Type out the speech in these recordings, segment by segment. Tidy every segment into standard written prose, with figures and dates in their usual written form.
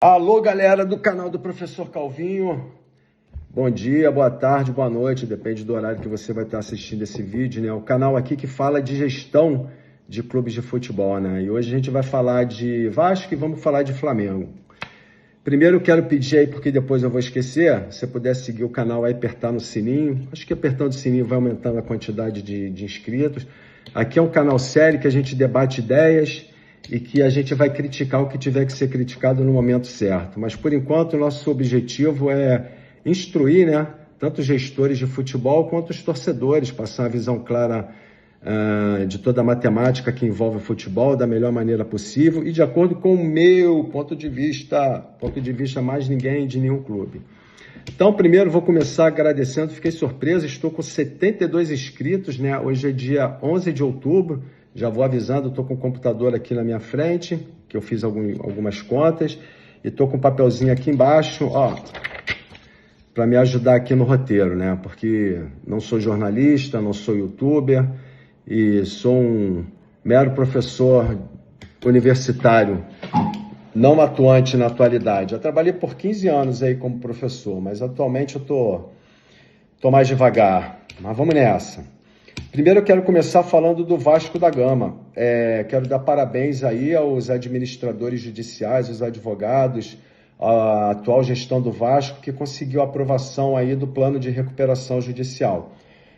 Alô, galera do canal do Professor Calvinho. Bom dia, boa tarde, boa noite, depende do horário que você vai estar assistindo esse vídeo, né? O canal aqui que fala de gestão de clubes de futebol, né? E hoje a gente vai falar de Vasco e vamos falar de Flamengo. Primeiro eu quero pedir aí, porque depois eu vou esquecer, se você puder seguir o canal aí, apertar no sininho. Acho que apertando o sininho vai aumentando a quantidade de inscritos. Aqui é um canal sério que a gente debate ideias e que a gente vai criticar o que tiver que ser criticado no momento certo. Mas, por enquanto, o nosso objetivo é instruir, né, tanto os gestores de futebol quanto os torcedores, passar a visão clara de toda a matemática que envolve o futebol da melhor maneira possível e de acordo com o meu ponto de vista mais ninguém de nenhum clube. Então, primeiro vou começar agradecendo, fiquei surpreso, estou com 72 inscritos, né? Hoje é dia 11 de outubro, já vou avisando, estou com o computador aqui na minha frente, que eu fiz algumas contas, e estou com um papelzinho aqui embaixo, ó, para me ajudar aqui no roteiro, né? Porque não sou jornalista, não sou youtuber, e sou um mero professor universitário, não atuante na atualidade. Eu trabalhei por 15 anos aí como professor, mas atualmente eu tô mais devagar. Mas vamos nessa. Primeiro eu quero começar falando do Vasco da Gama. Quero dar parabéns aí aos administradores judiciais, aos advogados, à atual gestão do Vasco, que conseguiu a aprovação aí do plano de recuperação judicial.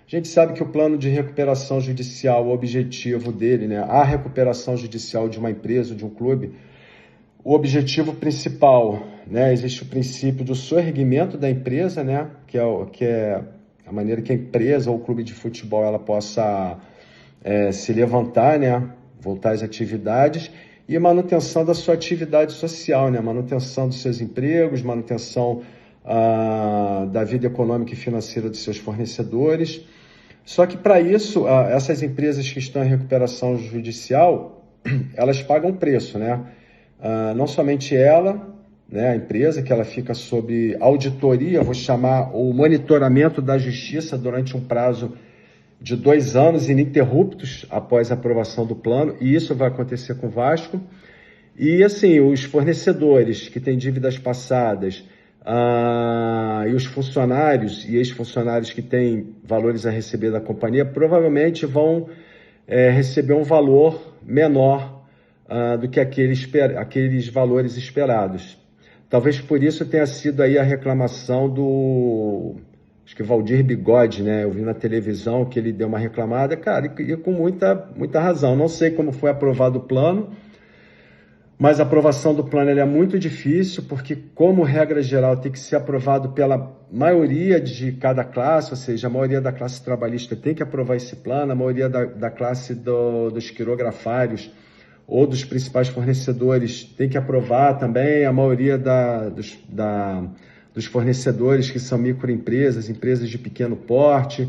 A gente sabe que o plano de recuperação judicial, o objetivo dele, né, a recuperação judicial de uma empresa, de um clube, o objetivo principal, né, existe o princípio do soerguimento da empresa, né, que é a maneira que a empresa ou o clube de futebol ela possa se levantar, né, voltar às atividades, e a manutenção da sua atividade social, né, manutenção dos seus empregos, manutenção da vida econômica e financeira dos seus fornecedores. Só que para isso, essas empresas que estão em recuperação judicial, elas pagam preço, né? Não somente ela, né, a empresa, que ela fica sob auditoria, vou chamar o monitoramento da justiça durante um prazo de 2 anos ininterruptos após a aprovação do plano, e isso vai acontecer com o Vasco. E assim, os fornecedores que têm dívidas passadas, e os funcionários e ex-funcionários que têm valores a receber da companhia provavelmente vão receber um valor menor do que aqueles valores esperados. Talvez por isso tenha sido aí a reclamação acho que Valdir Bigode, né? Eu vi na televisão que ele deu uma reclamada, cara, e com muita razão. Não sei como foi aprovado o plano, mas a aprovação do plano é muito difícil, porque, como regra geral, tem que ser aprovado pela maioria de cada classe, ou seja, a maioria da classe trabalhista tem que aprovar esse plano, a maioria da classe dos quirografários ou dos principais fornecedores tem que aprovar também, a maioria dos fornecedores que são microempresas, empresas de pequeno porte,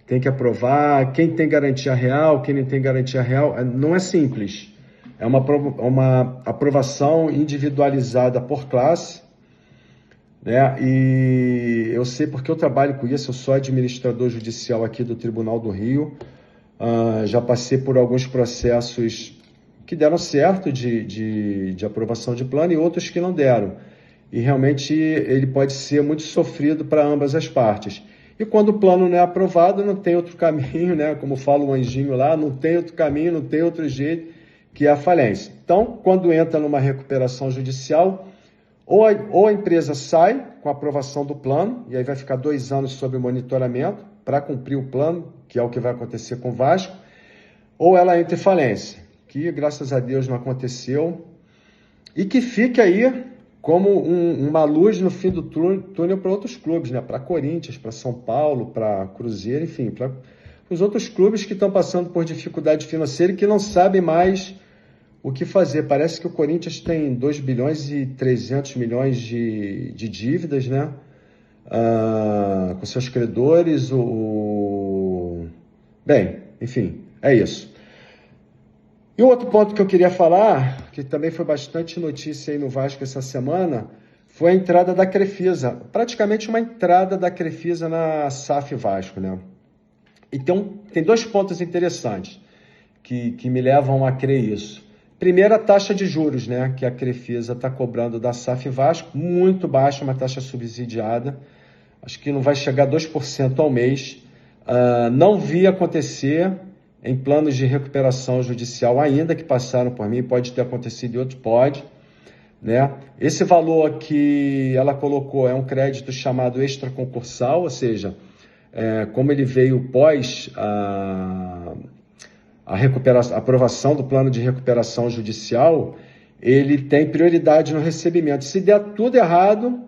tem que aprovar. Quem tem garantia real, quem não tem garantia real, não é simples. É uma aprovação individualizada por classe, né? E eu sei porque eu trabalho com isso, eu sou administrador judicial aqui do Tribunal do Rio, já passei por alguns processos que deram certo de aprovação de plano e outros que não deram. E realmente ele pode ser muito sofrido para ambas as partes. E quando o plano não é aprovado, não tem outro caminho, né? Como fala o anjinho lá, não tem outro caminho, não tem outro jeito, que é a falência. Então, quando entra numa recuperação judicial, ou a empresa sai com a aprovação do plano, e aí vai ficar 2 anos sob monitoramento para cumprir o plano, que é o que vai acontecer com o Vasco, ou ela entra em falência, que graças a Deus não aconteceu, e que fique aí como uma luz no fim do túnel para outros clubes, né? Para Corinthians, para São Paulo, para Cruzeiro, enfim, para os outros clubes que estão passando por dificuldade financeira e que não sabem mais o que fazer. Parece que o Corinthians tem 2 bilhões e 300 milhões de dívidas, né? Com seus credores. Bem, enfim, é isso. E o outro ponto que eu queria falar, que também foi bastante notícia aí no Vasco essa semana, foi a entrada da Crefisa. Praticamente uma entrada da Crefisa na SAF Vasco, né? Então, tem 2 pontos interessantes que me levam a crer isso. Primeiro, a taxa de juros, né, que a Crefisa está cobrando da SAF Vasco, muito baixa, uma taxa subsidiada, acho que não vai chegar a 2% ao mês. Não vi acontecer em planos de recuperação judicial, ainda que passaram por mim, pode ter acontecido e outros pode, né? Esse valor que ela colocou é um crédito chamado extraconcursal, ou seja, como ele veio pós a aprovação do plano de recuperação judicial, ele tem prioridade no recebimento. Se der tudo errado,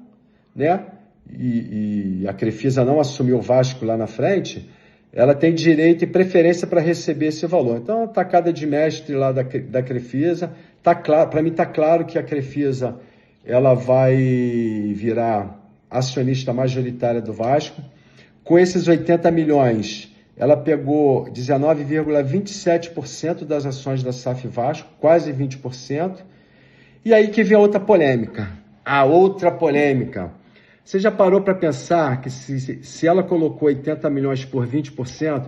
né, e a Crefisa não assumiu o Vasco lá na frente, ela tem direito e preferência para receber esse valor. Então, a tacada de mestre lá da Crefisa, para mim está claro que a Crefisa ela vai virar acionista majoritária do Vasco. Com esses 80 milhões, ela pegou 19,27% das ações da SAF Vasco, quase 20%. E aí que vem a outra polêmica. A outra polêmica. Você já parou para pensar que se ela colocou 80 milhões por 20%,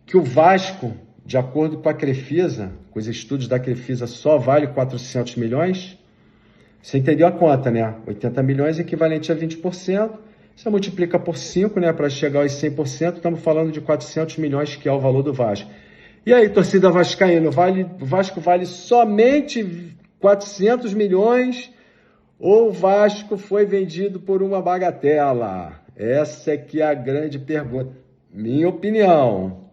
que o Vasco, de acordo com a Crefisa, com os estudos da Crefisa, só vale 400 milhões? Você entendeu a conta, né? 80 milhões é equivalente a 20%. Você multiplica por 5, né, para chegar aos 100%, estamos falando de 400 milhões, que é o valor do Vasco. E aí, torcida vascaína, o Vasco vale somente 400 milhões ou o Vasco foi vendido por uma bagatela? Essa é que é a grande pergunta. Minha opinião,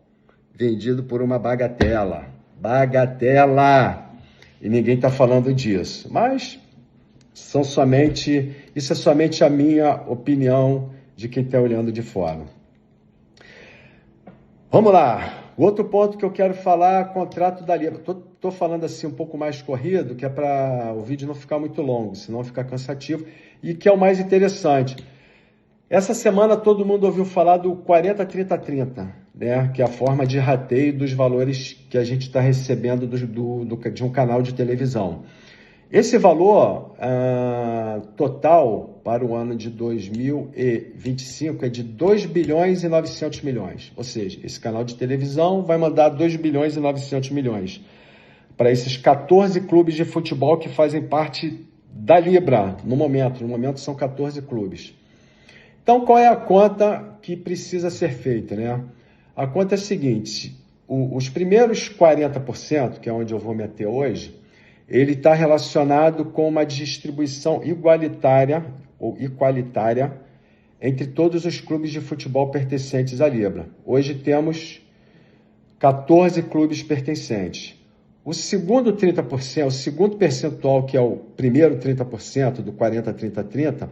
vendido por uma bagatela. Bagatela! E ninguém está falando disso. Mas isso é somente a minha opinião de quem está olhando de fora. Vamos lá. O outro ponto que eu quero falar, contrato da Libra. Estou falando assim um pouco mais corrido, que é para o vídeo não ficar muito longo, senão ficar cansativo. E que é o mais interessante. Essa semana todo mundo ouviu falar do 40-30-30, né? Que é a forma de rateio dos valores que a gente está recebendo de um canal de televisão. Esse valor total para o ano de 2025 é de 2 bilhões e 900 milhões. Ou seja, esse canal de televisão vai mandar 2 bilhões e 900 milhões para esses 14 clubes de futebol que fazem parte da Libra no momento. No momento são 14 clubes. Então, qual é a conta que precisa ser feita, né? A conta é a seguinte, os primeiros 40%, que é onde eu vou meter hoje, ele está relacionado com uma distribuição igualitária ou equalitária entre todos os clubes de futebol pertencentes à Libra. Hoje temos 14 clubes pertencentes. O segundo 30%, o segundo percentual, que é o primeiro 30% do 40-30-30,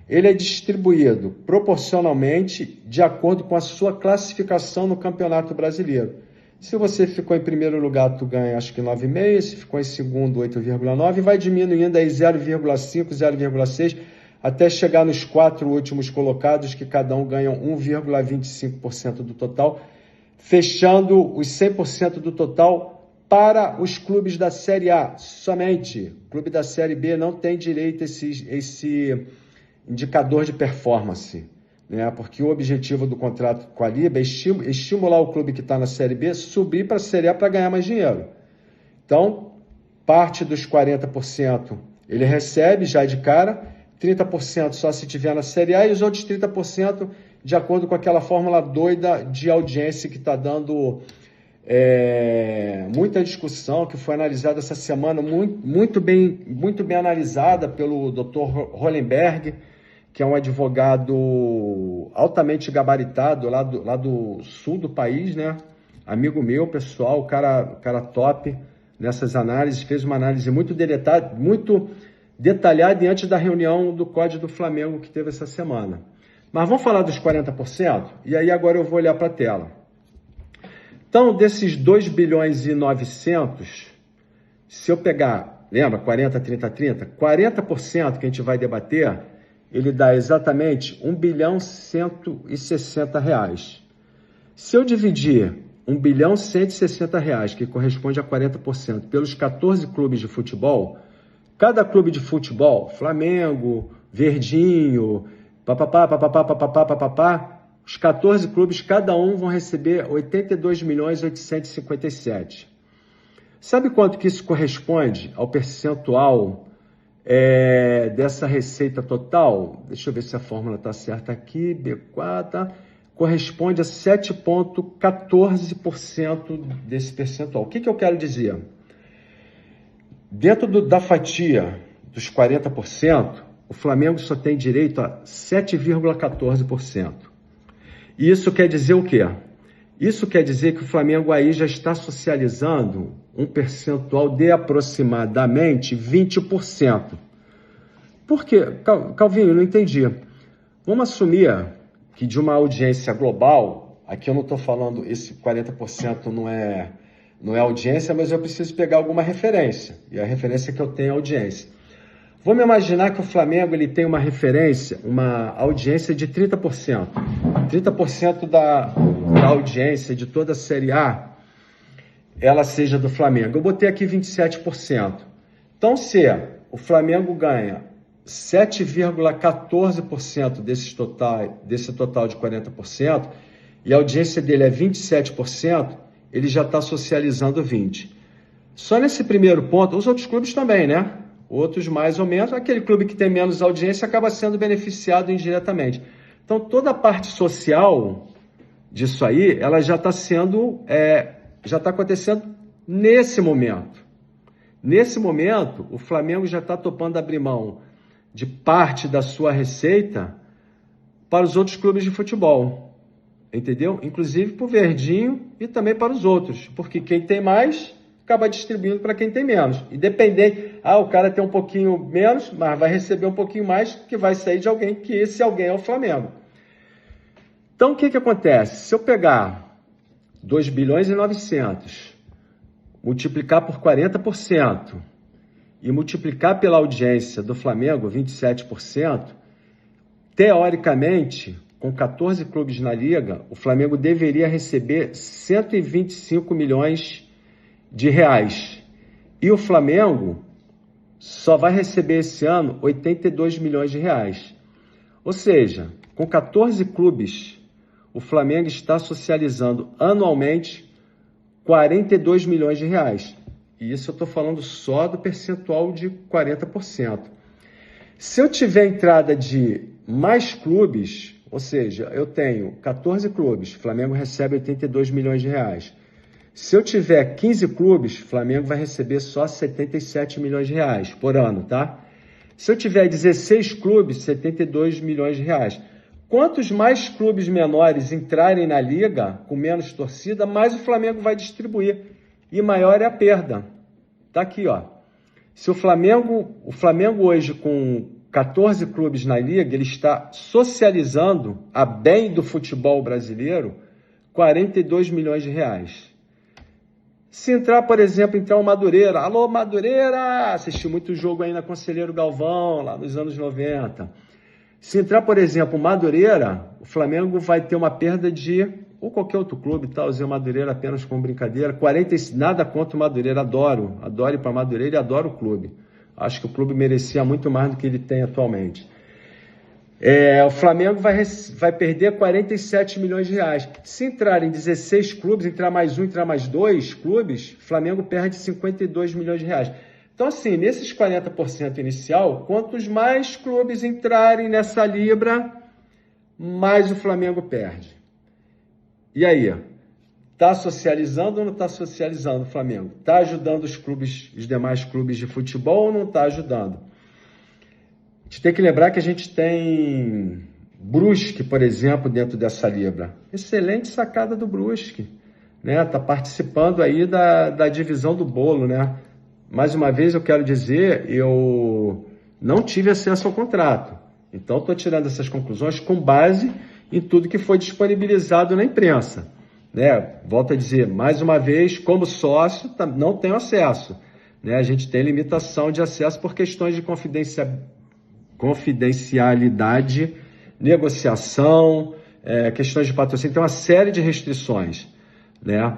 ele é distribuído proporcionalmente de acordo com a sua classificação no Campeonato Brasileiro. Se você ficou em primeiro lugar, tu ganha acho que 9,5, se ficou em segundo, 8,9, e vai diminuindo aí 0,5, 0,6, até chegar nos 4 últimos colocados, que cada um ganham 1,25% do total, fechando os 100% do total para os clubes da Série A. Somente o clube da Série B não tem direito a esse indicador de performance, né? Porque o objetivo do contrato com a Libra é estimular o clube que está na Série B subir para a Série A para ganhar mais dinheiro. Então, parte dos 40% ele recebe já de cara, 30% só se tiver na Série A e os outros 30% de acordo com aquela fórmula doida de audiência que está dando muita discussão, que foi analisada essa semana, muito bem analisada pelo Dr. Hollenberg, que é um advogado altamente gabaritado lá do sul do país, né? Amigo meu, pessoal, cara top nessas análises, fez uma análise muito detalhada diante da reunião do COD do Flamengo que teve essa semana. Mas vamos falar dos 40%? E aí agora eu vou olhar para a tela. Então, desses 2 bilhões e 900, se eu pegar, lembra, 40, 30, 30, 40% que a gente vai debater, ele dá exatamente 1 bilhão 160 reais. Se eu dividir 1 bilhão 160 reais, que corresponde a 40%, pelos 14 clubes de futebol, cada clube de futebol, Flamengo, Verdinho, os 14 clubes, cada um vão receber 82 milhões 857. Sabe quanto que isso corresponde ao percentual dessa receita total? Deixa eu ver se a fórmula está certa aqui. B4 corresponde a 7,14% desse percentual. O que eu quero dizer? Dentro da fatia dos 40%, o Flamengo só tem direito a 7,14%. E isso quer dizer o quê? Isso quer dizer que o Flamengo aí já está socializando um percentual de aproximadamente 20%. Por quê? Calvinho, eu não entendi. Vamos assumir que de uma audiência global, aqui eu não estou falando, esse 40% não é audiência, mas eu preciso pegar alguma referência. E a referência que eu tenho é audiência. Vamos imaginar que o Flamengo ele tem uma referência, uma audiência de 30%. 30% da audiência de toda a Série A, ela seja do Flamengo. Eu botei aqui 27%. Então, se o Flamengo ganha 7,14% desse total de 40%, e a audiência dele é 27%, ele já está socializando 20%. Só nesse primeiro ponto, os outros clubes também, né? Outros mais ou menos, aquele clube que tem menos audiência acaba sendo beneficiado indiretamente. Então, toda a parte social disso aí, ela já está acontecendo nesse momento. Nesse momento, o Flamengo já está topando abrir mão de parte da sua receita para os outros clubes de futebol, entendeu? Inclusive para o Verdinho e também para os outros, porque quem tem mais acaba distribuindo para quem tem menos. Independente, o cara tem um pouquinho menos, mas vai receber um pouquinho mais, que vai sair de alguém, que esse alguém é o Flamengo. Então, o que acontece? Se eu pegar 2 bilhões e 900, multiplicar por 40% e multiplicar pela audiência do Flamengo, 27%, teoricamente, com 14 clubes na liga, o Flamengo deveria receber 125 milhões de reais. E o Flamengo só vai receber esse ano 82 milhões de reais. Ou seja, com 14 clubes, o Flamengo está socializando anualmente 42 milhões de reais. E isso eu estou falando só do percentual de 40%. Se eu tiver entrada de mais clubes, ou seja, eu tenho 14 clubes, o Flamengo recebe 82 milhões de reais. Se eu tiver 15 clubes, o Flamengo vai receber só 77 milhões de reais por ano, tá? Se eu tiver 16 clubes, 72 milhões de reais. Quantos mais clubes menores entrarem na liga, com menos torcida, mais o Flamengo vai distribuir. E maior é a perda. Tá aqui, ó. Se o Flamengo hoje com 14 clubes na liga, ele está socializando, a bem do futebol brasileiro, 42 milhões de reais. Se entrar, por exemplo, o Madureira. Alô, Madureira! Assisti muito jogo aí na Conselheiro Galvão, lá nos anos 90. Se entrar, por exemplo, Madureira, o Flamengo vai ter uma perda de, ou qualquer outro clube, tá? Usei o Madureira apenas como brincadeira. Nada contra o Madureira, adoro ir para Madureira e adoro o clube. Acho que o clube merecia muito mais do que ele tem atualmente. O Flamengo vai perder 47 milhões de reais. Se entrarem 16 clubes, entrar mais um, entrar mais 2 clubes, o Flamengo perde 52 milhões de reais. Então, assim, nesses 40% inicial, quantos mais clubes entrarem nessa libra, mais o Flamengo perde. E aí? Está socializando ou não está socializando o Flamengo? Está ajudando os demais clubes de futebol ou não está ajudando? A gente tem que lembrar que a gente tem Brusque, por exemplo, dentro dessa libra. Excelente sacada do Brusque, né? Está participando aí da divisão do bolo, né? Mais uma vez eu quero dizer, eu não tive acesso ao contrato. Então estou tirando essas conclusões com base em tudo que foi disponibilizado na imprensa, né? Volto a dizer, mais uma vez, como sócio, não tenho acesso, né? A gente tem limitação de acesso por questões de confidencialidade, negociação, questões de patrocínio, tem uma série de restrições, né?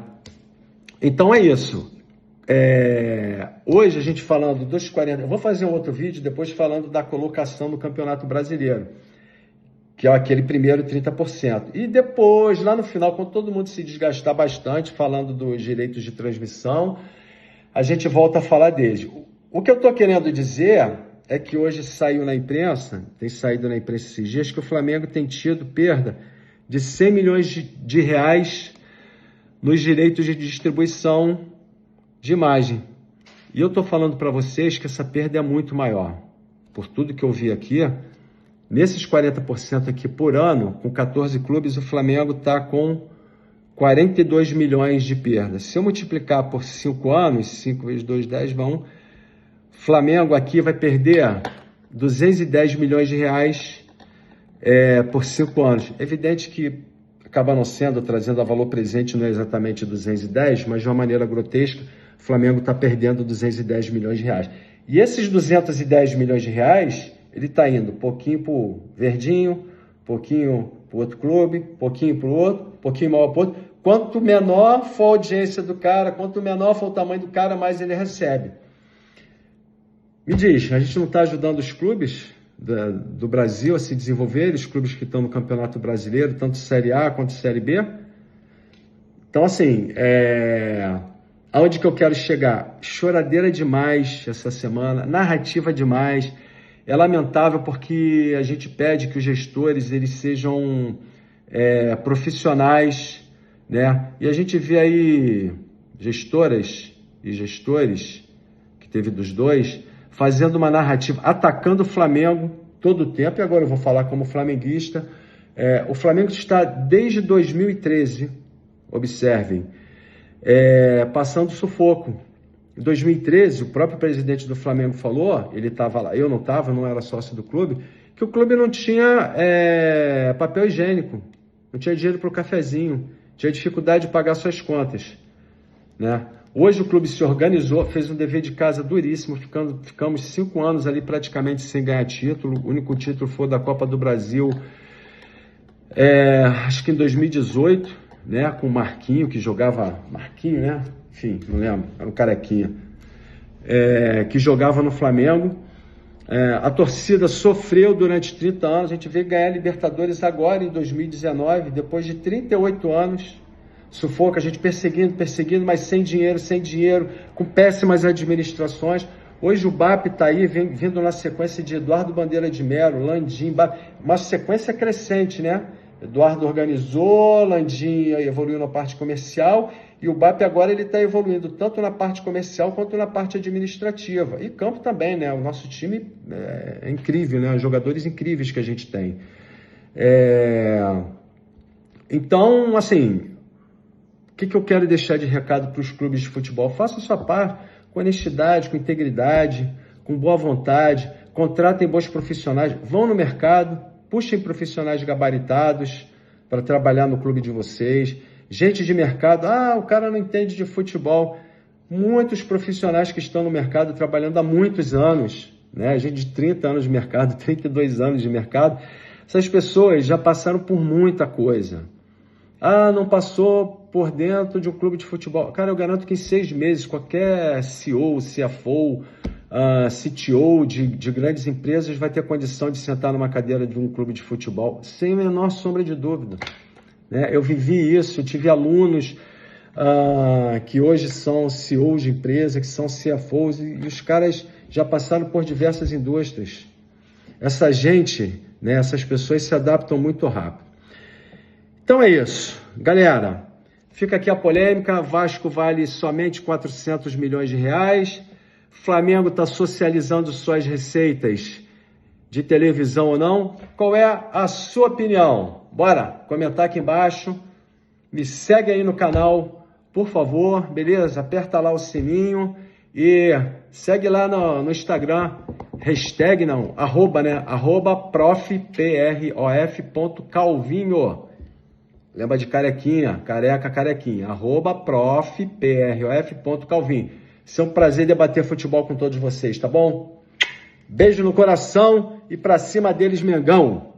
Então é isso. Hoje a gente falando dos 40, eu vou fazer um outro vídeo depois falando da colocação no Campeonato Brasileiro, que é aquele primeiro 30%. E depois, lá no final, quando todo mundo se desgastar bastante, falando dos direitos de transmissão, a gente volta a falar deles. O que eu estou querendo dizer é que hoje saiu na imprensa, tem saído na imprensa esses dias, que o Flamengo tem tido perda de 100 milhões de reais nos direitos de distribuição de imagem. E eu estou falando para vocês que essa perda é muito maior. Por tudo que eu vi aqui, nesses 40% aqui por ano, com 14 clubes, o Flamengo está com 42 milhões de perdas. Se eu multiplicar por 5 anos, 5 vezes 2, 10, vão... Flamengo aqui vai perder 210 milhões de reais por 5 anos. É evidente que acaba não sendo, trazendo a valor presente, não é exatamente 210, mas de uma maneira grotesca, o Flamengo está perdendo 210 milhões de reais. E esses 210 milhões de reais, ele está indo pouquinho para o Verdinho, pouquinho para o outro clube, pouquinho para o outro, pouquinho maior para o outro. Quanto menor for a audiência do cara, quanto menor for o tamanho do cara, mais ele recebe. Me diz, a gente não está ajudando os clubes do Brasil a se desenvolver, os clubes que estão no Campeonato Brasileiro, tanto Série A quanto Série B? Então, assim, aonde que eu quero chegar? Choradeira demais essa semana, narrativa demais. É lamentável porque a gente pede que os gestores eles sejam profissionais, né? E a gente vê aí gestoras e gestores, que teve dos dois, fazendo uma narrativa, atacando o Flamengo todo o tempo, e agora eu vou falar como flamenguista. O Flamengo está desde 2013, observem, passando sufoco. Em 2013, o próprio presidente do Flamengo falou, ele estava lá, eu não estava, não era sócio do clube, que o clube não tinha papel higiênico, não tinha dinheiro para o cafezinho, tinha dificuldade de pagar suas contas, né? Hoje o clube se organizou, fez um dever de casa duríssimo, ficamos 5 anos ali praticamente sem ganhar título. O único título foi da Copa do Brasil, acho que em 2018, né, com o Marquinho, que jogava... Marquinho, né? Enfim, não lembro, era um carequinha. Que jogava no Flamengo. A torcida sofreu durante 30 anos, a gente veio ganhar a Libertadores agora em 2019, depois de 38 anos. Sufoco, a gente perseguindo, mas sem dinheiro, com péssimas administrações. Hoje o BAP está aí, vindo na sequência de Eduardo Bandeira de Melo, Landim, BAP, uma sequência crescente, né? Eduardo organizou, Landim evoluiu na parte comercial, e o BAP agora ele está evoluindo tanto na parte comercial quanto na parte administrativa. E campo também, né? O nosso time é incrível, né? Jogadores incríveis que a gente tem. Então, assim... O que eu quero deixar de recado para os clubes de futebol? Façam a sua parte com honestidade, com integridade, com boa vontade, contratem bons profissionais, vão no mercado, puxem profissionais gabaritados para trabalhar no clube de vocês, gente de mercado, o cara não entende de futebol. Muitos profissionais que estão no mercado trabalhando há muitos anos, né? Gente de 30 anos de mercado, 32 anos de mercado, essas pessoas já passaram por muita coisa. Não passou por dentro de um clube de futebol. Cara, eu garanto que em 6 meses, qualquer CEO, CFO, CTO de grandes empresas vai ter condição de sentar numa cadeira de um clube de futebol, sem a menor sombra de dúvida, né? Eu vivi isso, eu tive alunos que hoje são CEOs de empresa, que são CFOs, e os caras já passaram por diversas indústrias. Essa gente, né, essas pessoas se adaptam muito rápido. Então é isso, galera, fica aqui a polêmica, Vasco vale somente 400 milhões de reais, Flamengo está socializando suas receitas de televisão ou não? Qual é a sua opinião? Bora comentar aqui embaixo, me segue aí no canal, por favor, beleza? Aperta lá o sininho e segue lá no Instagram, @prof.calvinho. Lembra de carequinha, carequinha, @prof.calvinho. Isso é um prazer debater futebol com todos vocês, tá bom? Beijo no coração e pra cima deles, Mengão!